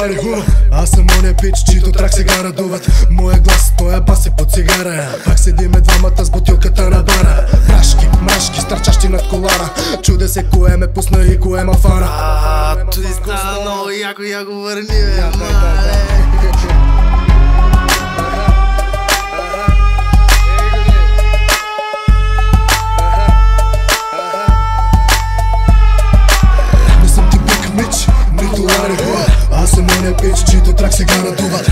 лари ху. Аз съм оня пич, чийто трак сега радуват. Моя глас, тоя бас е по цигара. Пак седиме двамата с бутилката на бара. Брашки, мрашки, стърчащи над колара. Чуде се кое ме пусна и кое ма фара. Той стана много яко, яко върни, бе, Аз съм оня пич, чийто трак сега надуват.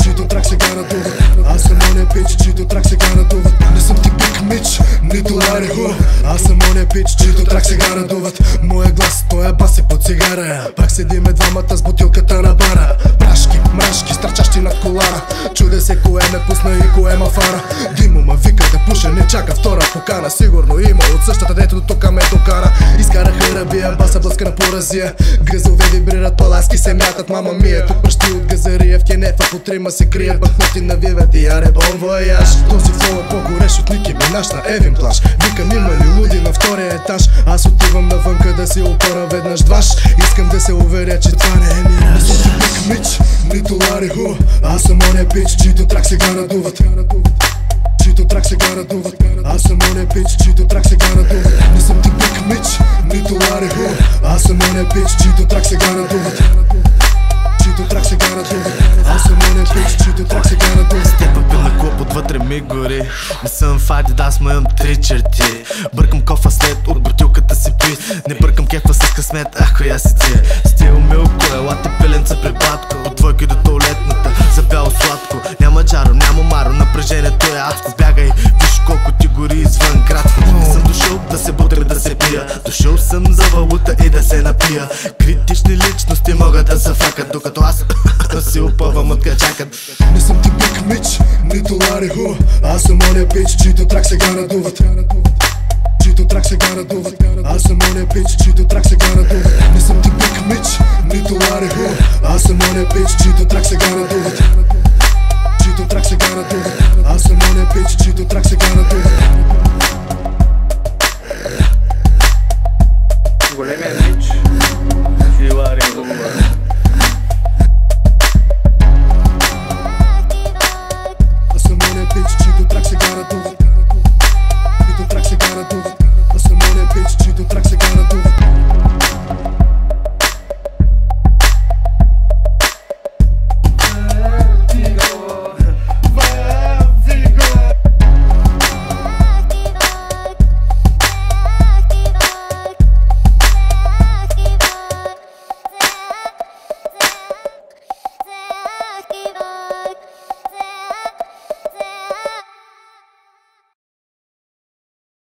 Чийто трак сега надуват. Аз съм оня пич, чийто трак сега надуват. Не съм ти биг мич, нито лари ху. Аз съм оня пич, чийто трак сега надуват. Моя глас, тоя бас е по цигара. Пак седиме двамата с бутилката на бара. Брашки, мрашки, стърчащи над колара. Чуде се кое ме пусна и кое ма фара. Димо ма вика да пуша, не чака втора покана. Сигурно има от същата, дето до тука ме докара. Изкараха рабия, баса блъска на поразия. Гръзове вибрират, паласки се мятат, мама мия. Тук пръщи от газария, в кенефа по трима се крият. Банкноти навиват и аре бон вояж. Този флоу е по-горещ от Ники Минаж на Евин плаж. Викам има ли луди на втория етаж. Аз отивам навънка да си опора веднъж дваш. Искам да се уверя, че това не е мираж. Не съм ти биг мич, нито лари ху. Аз съм оня пич, чийто трак сега надуват. Чийто трак сега надуват. Аз съм оня пич, чийто трак сега надуват. Не съм ти биг мич, нито лари ху. Аз съм оня пич, чийто трак сега надуват. Чийто трак сега надуват. Аз съм оня пич, чийто трак сега надуват. Степа пил на клуб, отвътре ми гори. Не съм в Адидас, ма имам 3 черти. Бъркам кофа след, от бутилката си пи. Не бъркам кефа с късмет, ах коя си ти. Стил милко, елате пиленца при батко. От двойки до туалетната, за бяло сладко. Няма джаро, няма маро, напрежението е адско. Бягай, виж колко ти гори извън градско. Не съм дошъл да се будря, да се пия. Дошъл съм за валута и да се напия. Критични личности могат да зафакат, докато аз си опъвам от качакът. Не съм ти биг мич, нито лари ху. Аз съм оня пич, чийто трак сега надуват. Чийто трак сега надуват. Аз съм оня пич, чийто трак сега надуват. Не съм ти биг мич, нито лари ху. Аз съм оня пич, чийто трак сега надуват.